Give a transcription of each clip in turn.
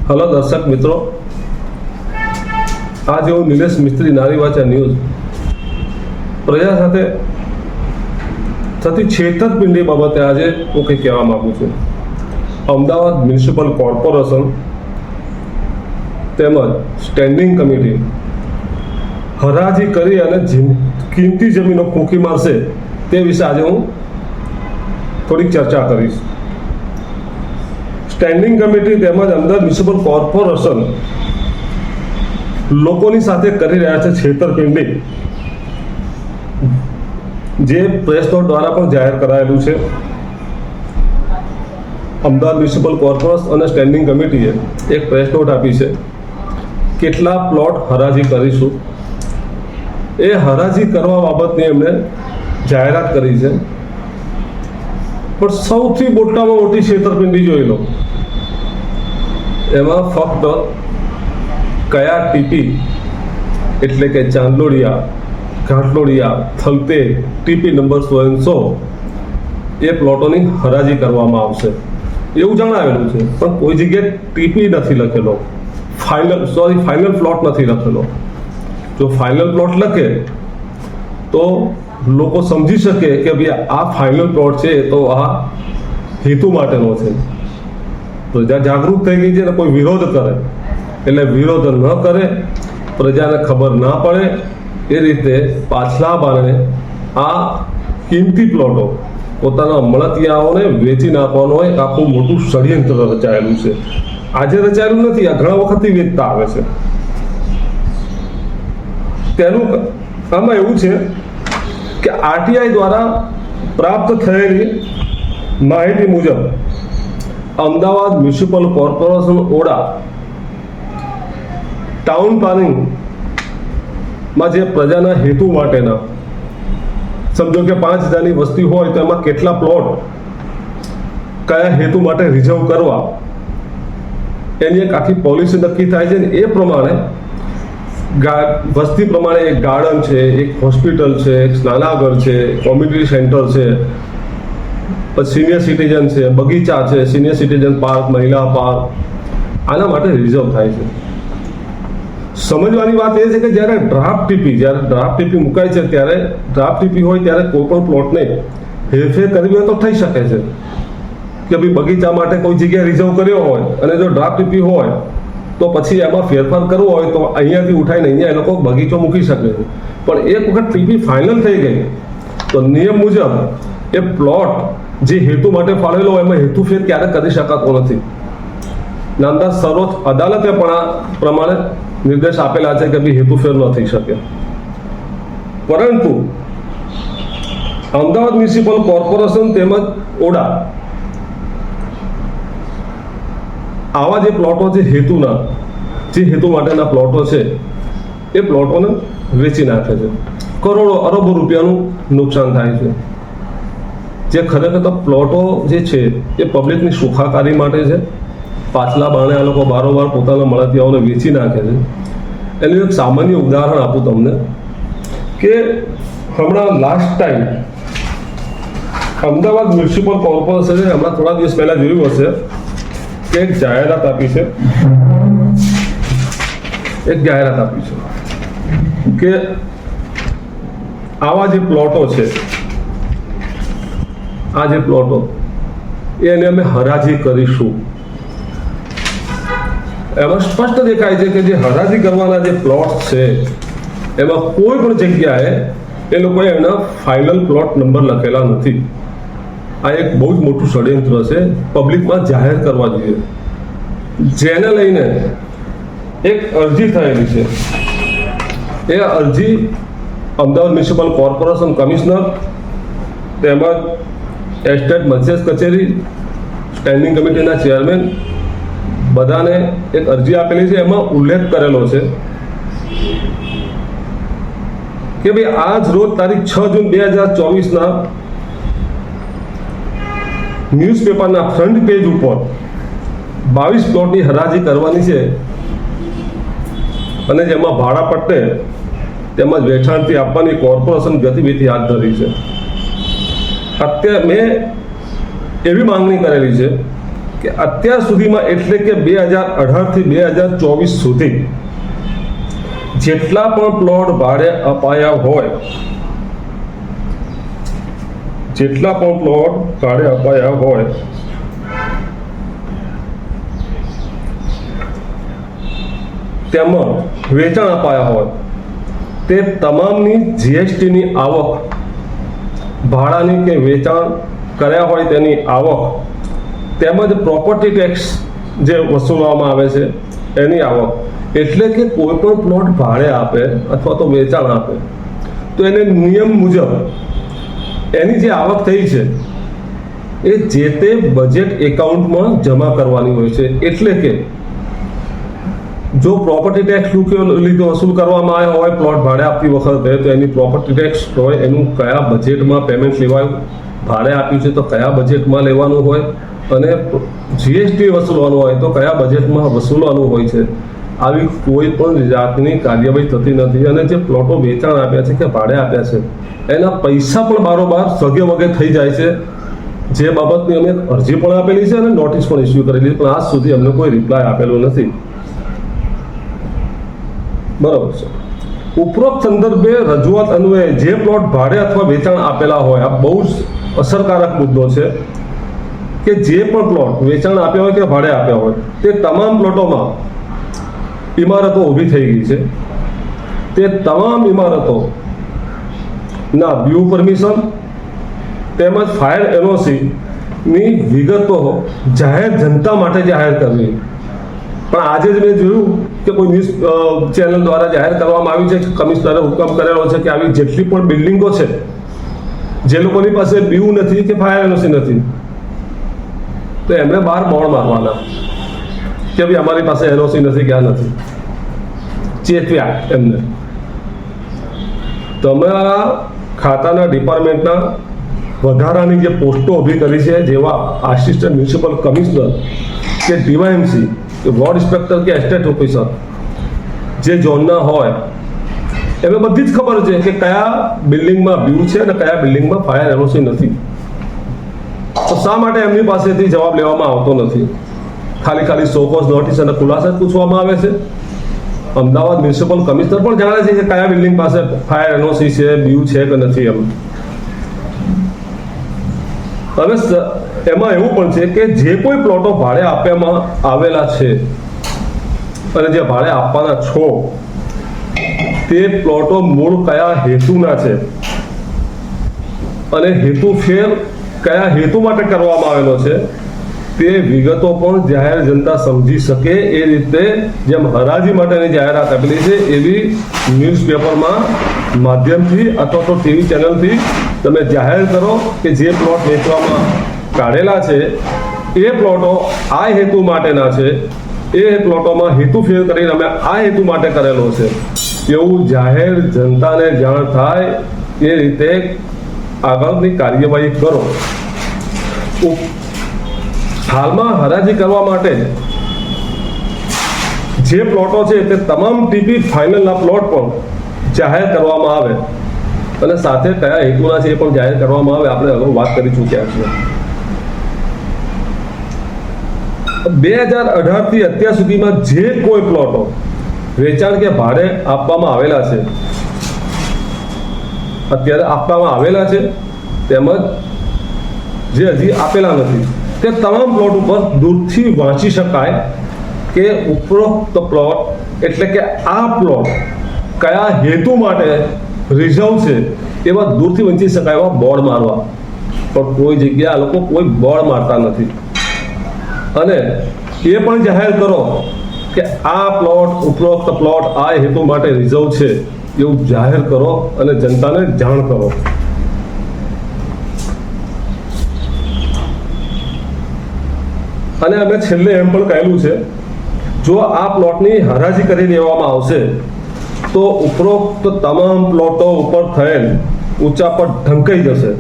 Hello દર્શક મિત્રો, આજે હું નિલેશ મિસ્ત્રી નારીવાચા ન્યૂઝ પ્રજા સાથે થતી છેતરપિંડી બાબતે આજે હું કંઈ કહેવા માગું છું. અમદાવાદ મ્યુનિસિપલ કોર્પોરેશન તેમજ સ્ટેન્ડિંગ કમિટી હરાજી કરી અને કિંમતી જમીનો ફૂંકી મારશે તે વિશે આજે હું થોડીક ચર્ચા કરીશ. સ્ટેન્ડિંગ કમિટી તેમજ અમદાવાદ મ્યુનિસિપલ કોર્પોરેશન લોકોની સાથે કરી રહ્યા છે છેતરપિંડી, જે પ્રેસ નોટ દ્વારા પણ જાહેર કરાયેલું છે. અમદાવાદ મ્યુનિસિપલ કોર્પોરેશન અને સ્ટેન્ડિંગ કમિટીએ એક પ્રેસ નોટ આપી છે. કેટલા પ્લોટ હરાજી કરીશું એ હરાજી કરવા બાબતની એમણે જાહેરાત કરી છે. પણ સૌથી મોટામાં મોટી છેતરપિંડી જોઈ લો, એમાં ફક્ત કયા ટીપી એટલે કે ચાંદલોડિયા, ઘાટલોડિયા, થલતે ટીપી નંબર 100 એ પ્લોટોની હરાજી કરવામાં આવશે એવું જણાવેલું છે. પણ કોઈ જગ્યાએ ટીપી નથી લખેલો, ફાઇનલ પ્લોટ નથી લખેલો. જો ફાઇનલ પ્લોટ લખે તો લોકો સમજી શકે કે ભાઈ આ ફાઇનલ પ્લોટ છે તો આ હેતુ માટેનો છે. પ્રજા જાગૃત થઈ ગઈ છે ને કોઈ વિરોધ કરે એટલે વિરોધ ન કરે, પ્રજાને ખબર ના પડે એ રીતે પાછલા બારણે આ કિંમતી પ્લોટો પોતાના મળતિયાઓને વેચી નાખવાનું હોય આખું મોટું ષડયંત્ર રચાયેલું છે. આજે રચાયેલું નથી, આ ઘણા વખતથી વેચતા આવે છે. તેનું આમાં એવું છે કે આરટીઆઈ દ્વારા પ્રાપ્ત થયેલી માહિતી મુજબ અમદાવાદ મ્યુનિસિપલ કોર્પોરેશન ઓડા ટાઉન પ્લાનિંગમાં જે પ્રજાના હેતુ માટેના, સમજો કે 5000ની વસ્તી હોય તો એમાં કેટલા પ્લોટ કયા હેતુ માટે રિઝર્વ કરવા એની એક આખી પોલિસી નક્કી થાય છે. ને એ પ્રમાણે વસ્તી પ્રમાણે એક ગાર્ડન છે, એક હોસ્પિટલ છે, એક સ્નાનાગર છે, કોમ્યુનિટી સેન્ટર છે, પછી સિનિયર સિટીઝન છે, બગીચા છે, સિનિયર સિટીઝન પાર્ક, મહિલા પાર્ક, આના માટે રિઝર્વ થાય છે. સમજવાની વાત એ છે કે જ્યારે ડ્રાફ્ટ ટીપી મુકાય છે ત્યારે ડ્રાફ્ટ ટીપી હોય ત્યારે કોઈ પણ પ્લોટને હેરફેર કરવી હોય તો થઈ શકે છે કે ભાઈ બગીચા માટે કોઈ જગ્યાએ રિઝર્વ કર્યો હોય અને જો ડ્રાફ્ટ ટીપી હોય તો પછી એમાં ફેરફાર કરવો હોય તો અહીંયાથી ઉઠાઈને અહીંયા એ લોકો બગીચો મૂકી શકે છે. પણ એક વખત ટીપી ફાઇનલ થઈ ગઈ તો નિયમ મુજબ એ પ્લોટ જે હેતુ માટે ફાળવેલો હોય એમાં હેતુફેર ક્યારે કરી શકાતો નથી. નામદાર સર્વોચ્ચ અદાલતે પણ આ પ્રમાણે નિર્દેશ આપેલા છે કે ભાઈ હેતુફેર ન થઈ શકે. પરંતુ અમદાવાદ મ્યુનિસિપલ કોર્પોરેશન તેમજ ઓડા આવા જે પ્લોટો છે હેતુના, જે હેતુ માટેના પ્લોટો છે એ પ્લોટોને વેચી નાખે છે. કરોડો અરબો રૂપિયાનું નુકસાન થાય છે. જે ખરેખર તો પ્લોટો જે છે એ પબ્લિકની સુખાકારી માટે છે. પાછલા બારણે આ લોકો બારોબાર પોતાના મળતિયાઓને વેચી નાખે છે. એનું એક સામાન્ય ઉદાહરણ આપું તમને કે હમણાં લાસ્ટ ટાઈમ અમદાવાદ મ્યુનિસિપલ કોર્પોરેશને હમણાં થોડા દિવસ પહેલા જોયું હશે કે એક જાહેરાત આપી છે કે આવા જે પ્લોટો છે, આ જે પ્લોટો એને અમે હરાજી કરીશું. એમાં સ્પષ્ટ દેખાય છે કે જે હરાજી કરવાના જે પ્લોટ છે એમાં કોઈ પણ જગ્યાએ એ લોકોએ એના ફાઇનલ પ્લોટ નંબર લખેલા નથી. આ એક બહુ જ મોટું ષડયંત્ર છે, પબ્લિકમાં જાહેર કરવા જોઈએ. જેને લઈને એક અરજી થયેલી છે. એ અરજી અમદાવાદ મ્યુનિસિપલ કોર્પોરેશન કમિશનર તેમજ એસ્ટેટ મધ્યસ્થ કચેરી, સ્ટેન્ડિંગ કમિટીના ચેરમેન બધાને એક અરજી આપેલી છે. એમાં ઉલ્લેખ કરેલો છે કે ભાઈ આજ રોજ તારીખ 6 જૂન 2024ના ન્યૂઝપેપરના ફ્રન્ટ પેજ ઉપર 22 પ્લોટની હરાજી કરવાની છે અને જેમાં ભાડા પટ્ટે તેમજ વેચાણથી આપવાની કોર્પોરેશન ગતિવિધિ હાથ ધરી છે. અત્યારે મેં એવી માંગણી કરેલી છે કે અત્યાર સુધીમાં એટલે કે 2018 થી 2024 સુધી જેટલા પણ પ્લોટ ભાડે અપાયા હોય, જેટલા પણ પ્લોટ ભાડે અપાયા હોય તેમાં વેચાણ અપાયા હોય તે તમામની જીએસટીની આવક, ભાડાની કે વેચાણ કર્યા હોય તેની આવક, તેમજ પ્રોપર્ટી ટેક્સ જે વસૂલવામાં આવે છે એની આવક, એટલે કે કોઈ પણ પ્લોટ ભાડે આપે અથવા તો વેચાણ આપે તો એને નિયમ મુજબ એની જે આવક થઈ છે એ જે તે બજેટ એકાઉન્ટમાં જમા કરવાની હોય છે. એટલે કે જો પ્રોપર્ટી ટેક્સ લીધો વસૂલ કરવામાં આવ્યો હોય પ્લોટ ભાડે આપતી વખતે તો એની પ્રોપર્ટી ટેક્સ હોય એનું કયા બજેટમાં પેમેન્ટ લેવાયું, ભાડે આપ્યું છે તો કયા બજેટમાં લેવાનું હોય, અને જીએસટી વસૂલવાનું હોય તો કયા બજેટમાં વસૂલવાનું હોય છે. આવી કોઈ પણ જાતની કાર્યવાહી થતી નથી. અને જે પ્લોટો વેચાણ આપ્યા છે કે ભાડે આપ્યા છે એના પૈસા પણ બારોબાર સગે વગે થઈ જાય છે, જે બાબતની અમે અરજી પણ આપેલી છે અને નોટિસ પણ ઇસ્યુ કરેલી છે, પણ આજ સુધી અમને કોઈ રિપ્લાય આપેલો નથી. બરાબર છે. ઉપરોક્ત સંદર્ભે રજૂઆત અન્વયે જે પ્લોટ ભાડે અથવા વેચાણ આપેલા હોય, આ બહુ જ અસરકારક મુદ્દો છે કે જે પણ પ્લોટ વેચાણ આપ્યા હોય કે ભાડે આપ્યા હોય તે તમામ પ્લોટોમાં ઇમારતો ઊભી થઈ ગઈ છે. તે તમામ ઇમારતો ના બ્યુ પરમિશન તેમજ ફાયર એનઓસી ની વિગતો જાહેર જનતા માટે જાહેર કરવી. પણ આજે જ મેં જોયું કે કોઈ ન્યૂઝ ચેનલ દ્વારા જાહેર કરવામાં આવ્યું છે, કમિશનરે હુકમ કરેલો છે કે આવી જેટલી પણ બિલ્ડિંગો છે જે લોકોની પાસે બ્યુ નથી કે ફાયર એનઓસી નથી તો એમણે બહાર બોર્ડ મારવાના કે ભાઈ અમારી પાસે એનઓસી નથી, ક્યાં નથી, ચેતવ્યા એમને. તમારા ખાતાના ડિપાર્ટમેન્ટના વધારાની જે પોસ્ટો ઊભી કરી છે, જેવા આસિસ્ટન્ટ મ્યુનિસિપલ કમિશનર કે ડીવાયએમસી કે વોર્ડ ઇન્સ્પેક્ટર કે એસ્ટેટ ઓફિસર જે ઝોનના હોય એમને બધી જ ખબર છે કે કયા બિલ્ડિંગમાં બ્યુ છે અને કયા બિલ્ડિંગમાં ફાયર એનઓસી નથી. તો શા માટે એમની પાસેથી જવાબ લેવામાં આવતો નથી? ખાલી શોકોઝ નોટિસ અને ખુલાસા પૂછવામાં આવે છે. અમદાવાદ મ્યુનિસિપલ કમિશનર પણ જાણે છે કે કયા બિલ્ડિંગ પાસે ફાયર એનઓસી છે, બ્યુ છે કે નથી. હવે એમાં એવું પણ છે કે જે કોઈ પ્લોટો ભાડે આપવામાં આવેલા છે અને જે ભાડે આપવાના છો તે પ્લોટો મૂળ કયા હેતુના છે અને હેતુ ફેર કયા હેતુ માટે કરવામાં આવેલો છે તે વિગતો પણ જાહેર જનતા સમજી શકે એ રીતે જેમ હરાજી માટેની જાહેરાત આપેલી છે એવી ન્યૂઝપેપરમાં માધ્યમથી અથવા તો ટીવી ચેનલથી તમે જાહેર કરો કે જે પ્લોટ વેચવામાં કાઢેલા છે એ પ્લોટો આ હેતુ માટેના છે, એ પ્લોટોમાં હેતુ ફેર કરીને અમે આ હેતુ માટે કરેલો છે એવું જાહેર જનતાને જાણ થાય એ રીતે આગળની કાર્યવાહી કરો. હાલમાં હરાજી કરવા માટે જે પ્લોટો છે તે તમામ ટીપી ફાઇનલના પ્લોટ પણ જાહેર કરવામાં આવે અને સાથે કયા હેતુના છે એ પણ જાહેર કરવામાં આવે. આપણે અગાઉ વાત કરી ચૂક્યા છીએ. 2018 થી અત્યાર સુધીમાં જે કોઈ પ્લોટો વેચાણ કે ભાડે આપવામાં આવેલા છે, અત્યારે આપવામાં આવેલા છે તેમજ જે હજી આપેલા નથી તે તમામ પ્લોટ ઉપર દૂરથી વાંચી શકાય કે ઉપરોક્ત પ્લોટ એટલે કે આ પ્લોટ કયા હેતુ માટે રિઝર્વ છે એવા દૂરથી વાંચી શકાય એવા બોર્ડ મારવા. પણ કોઈ જગ્યાએ આ લોકો કોઈ બોર્ડ મારતા નથી. અને એ પણ જાહેર કરો કે આ પ્લોટ ઉપરોક્ત પ્લોટ આ હેતુ માટે રિઝર્વ છે એવું જાહેર કરો અને જનતાને જાણ કરો. અને અમે છેલ્લે એમ પણ કહેલું છે જો આ પ્લોટની હરાજી કરી દેવામાં આવશે તો ઉપરોક્ત તમામ પ્લોટો ઉપર થયેલ ઊંચા પર ઢંકાઈ જશે,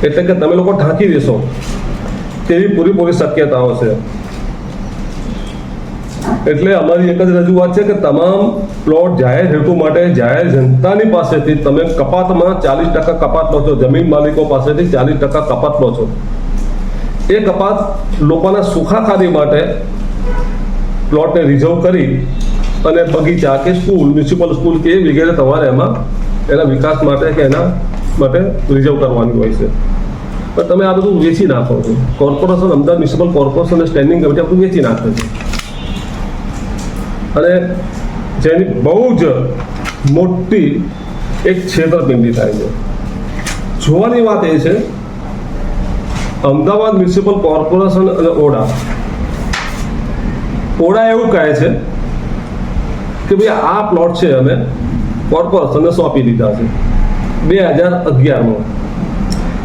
એટલે કે તમે લોકો ઢાંકી દેશો તેવી પૂરેપૂરી શક્યતાઓ છે. એટલે અમારી એક જ રજૂઆત છે કે તમામ પ્લોટ જાહેર હેતુ માટે જાહેર જનતાની પાસેથી તમે કપાતમાં 40% કપાત લો છો, જમીન માલિકો પાસેથી 40% કપાત લો છો, એ કપાસ લોકોના સુખાકારી માટે પ્લોટને રિઝર્વ કરી અને બગીચા કે સ્કૂલ, મ્યુનિસિપલ સ્કૂલ કે વગેરે તમારે એમાં એના વિકાસ માટે કે એના માટે રિઝર્વ કરવાની હોય છે. પણ તમે આ બધું વેચી નાખો છો. Corporation, Ahmedabad municipal corporation standing committee આ બધું વેચી નાખે છે અને જેની બહુ જ મોટી એક છેતરપિંડી થાય છે. જોવાની વાત એ છે, અમદાવાદ મ્યુનિસિપલ કોર્પોરેશન અને ઓડા એવું કહે છે કે ભાઈ આ પ્લોટ છે અમે કોર્પોરેશનને સોંપી દીધા છે 2011માં.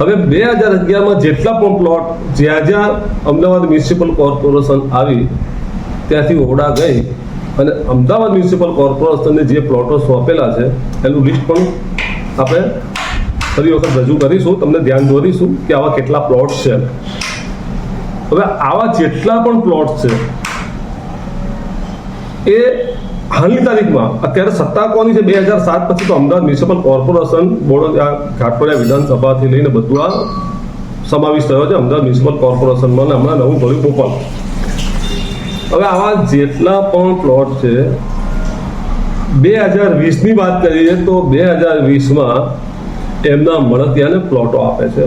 હવે 2011માં જેટલા પણ પ્લોટ જ્યાં અમદાવાદ મ્યુનિસિપલ કોર્પોરેશન આવી ત્યાંથી ઓડા ગઈ અને અમદાવાદ મ્યુનિસિપલ કોર્પોરેશનને જે પ્લોટો સોંપેલા છે એનું લિસ્ટ પણ આપણે ફરી વખત રજૂ કરીશું, તમને ધ્યાન દોરીશું કે આવા કેટલા પ્લોટ છે. હવે આવા જેટલા પણ પ્લોટ છે એ હાલની તારીખમાં અત્યારે સત્તા કોની છે? 2007 પછી તો અમદાવાદ મ્યુનિસિપલ કોર્પોરેશન બોર્ડ ઘાટકોડિયા વિધાનસભાથી લઈને બધું આ સમાવેશ થયો છે અમદાવાદ મ્યુનિસિપલ કોર્પોરેશનમાં. હમણાં નવું ભર્યું ભોપાલ. હવે આવા જેટલા પણ પ્લોટ છે 2020ની વાત કરીએ તો 2020માં એમના મળતિયાને પ્લોટો આપે છે.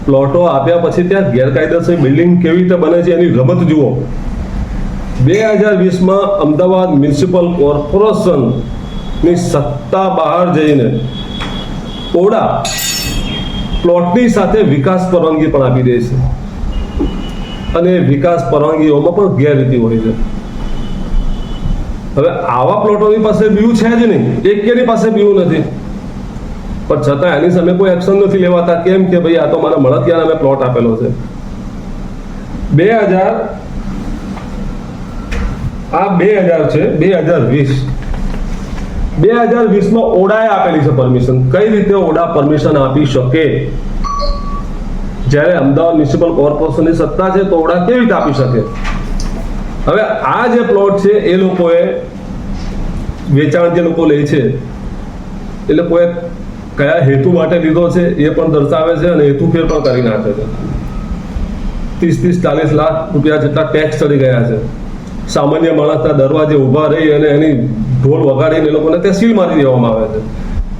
પ્લોટો આપ્યા પછી ત્યાં ગેરકાયદેસર બિલ્ડિંગ કેવી રીતે બને છે એની રમત જુઓ. 2020માં અમદાવાદ મ્યુનિસિપલ કોર્પોરેશનની સત્તા બહાર જઈને ઓડા પ્લોટની સાથે વિકાસ પરવાનગી પણ આપી દે છે અને વિકાસ પરવાનગીઓમાં પણ ગેરરીતિ હોય છે. હવે આવા પ્લોટોની પાસે બીયું છે જ નહીં, એકેની પાસે બીયું નથી, પણ છતાં એની સામે કોઈ એક્શન નથી લેવાતા. કેમ કે ભાઈ આ તો મારા મળતિયાને અમે પ્લોટ આપેલો છે. 2000 છે 2020માં ઓડાએ આપેલી છે પરમિશન. કઈ રીતે ઓડા પરમિશન આપી શકે? જ્યારે અમદાવાદ મ્યુનિસિપલ કોર્પોરેશનની સત્તા છે તો ઓડા કેવી રીતે આપી શકે? હવે આ જે પ્લોટ છે એ લોકોએ વેચાણ જે લોકો લે છે એ લોકોએ કયા હેતુ માટે લીધો છે એ પણ દર્શાવે છે અને હેતુફેર પણ કરી નાખે છે. 30-40 લાખ રૂપિયા જેટલા ટેક્સ ચડી ગયા છે. સામાન્ય માણસના દરવાજે ઊભા રહી અને એની ઢોલ વગાડીને એ લોકોને ત્યાં સીલ મારી દેવામાં આવે છે.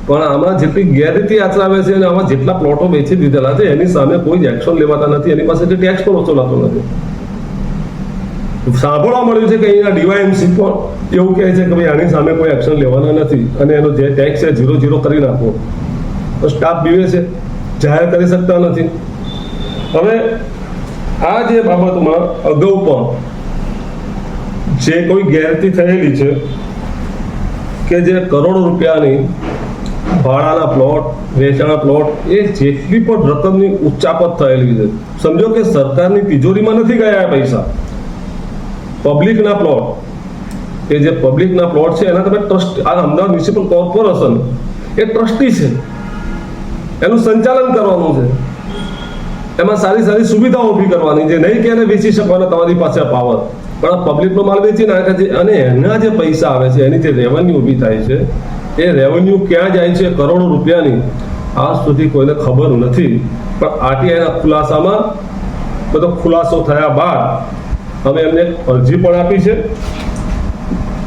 પણ આમાં જેટલી ગેરરીતિ આચરાવે છે અને આમાં જેટલા પ્લોટો વેચી દીધેલા છે એની સામે કોઈ જ એક્શન લેવાતા નથી. એની પાસેથી ટેક્સ પણ વસૂલાતો નથી. સાંભળવા મળ્યું છે કે અહીંયા ડીવાયએમસી પણ એવું કહે છે કે ભાઈ આની સામે કોઈ એક્શન લેવાના નથી અને એનો જે ટેક્સ છે 0 કરી નાખો. તો સ્ટાફ બીવે છે, જાહેર કરી શકતા નથી. હવે આ જે બાબતમાં અગાઉ પણ જે કોઈ ગેરરીતિ થયેલી છે કે જે કરોડો રૂપિયાની ભાડાના પ્લોટ, વેચાણના પ્લોટ, એ જેટલી પણ રકમની ઉચ્ચાપત થયેલી છે, સમજો કે સરકારની તિજોરીમાં નથી ગયા પૈસા. પબ્લિકના પ્લોટ, એ જે પબ્લિકના પ્લોટ છે એના તમે ટ્રસ્ટ, આ અમદાવાદ મ્યુનિસિપલ કોર્પોરેશન એ ટ્રસ્ટી છે, એનું સંચાલન કરવાનું છે, એમાં સારી સુવિધાઓ ઊભી કરવાની છે. નહીં કે એને વેચી શકવાનો તમારી પાસે પાવર, પણ પબ્લિકનો માલ વેચી નાખે છે અને એના જે પૈસા આવે છે એની જે રેવન્યુ ઊભી થાય છે એ રેવન્યુ ક્યાં જાય છે કરોડો રૂપિયાની આજ સુધી કોઈને ખબર નથી. પણ આરટીઆઈના ખુલાસામાં બધો ખુલાસો થયા બાદ અમે એમને અરજી પણ આપી છે,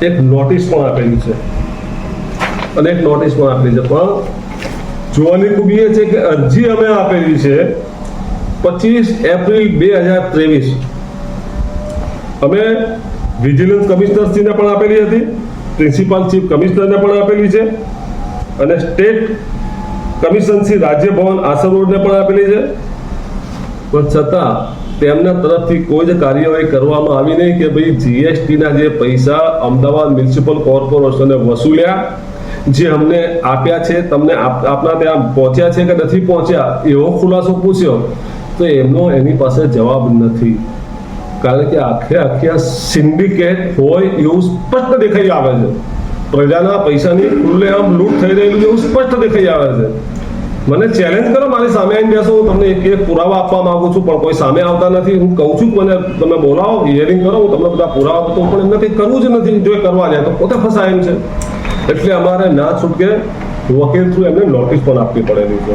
એક નોટિસ પણ આપેલી છે. પણ જોવાની ખૂબી એ છે કે અરજી અમે આપેલી છે 25 એપ્રિલ 2023. અમે વિજિલન્સ કમિશનરશ્રીને પણ આપેલી હતી, પ્રિન્સિપાલ ચીફ કમિશનરને પણ આપેલી છે અને સ્ટેટ કમિશન શ્રી રાજ્ય ભવન આસર રોડને પણ આપેલી છે. પણ છતાં તેમના તરફથી કોઈ જ કાર્યવાહી કરવામાં આવી નહીં કે ભાઈ જીએસટીના જે પૈસા અમદાવાદ મ્યુનિસિપલ કોર્પોરેશને વસૂલ્યા, જે અમને આપ્યા છે, તમને આપના ત્યાં પહોંચ્યા છે કે નથી પહોંચ્યા એવો ખુલાસો પૂછ્યો તો એમનો એની પાસે જવાબ નથી. કારણ કે આખે સિન્ડિકેટ હોય એવું સ્પષ્ટ દેખાઈ આવે છે. પ્રજાના પૈસાની ખુલ્લેઆમ લૂંટ થઈ રહેલું એવું સ્પષ્ટ દેખાઈ આવે છે. મને ચેલેન્જ કરો, મારી સામે આવીને બેસો, હું તમને એક પુરાવા આપવા માંગુ છું, પણ કોઈ સામે આવતા નથી. હું કહું છું મને તમે બોલાવો, હિયરિંગ કરો, હું તમને બધા પુરાવા આપતો, પણ એમને કંઈ કરવું જ નથી. જો કરવા જાય તો પોતે ફસાય એમ છે. એટલે અમારે ના છૂટકે વકીલ થ્રુ એમને નોટિસ પણ આપવી પડેલી છે.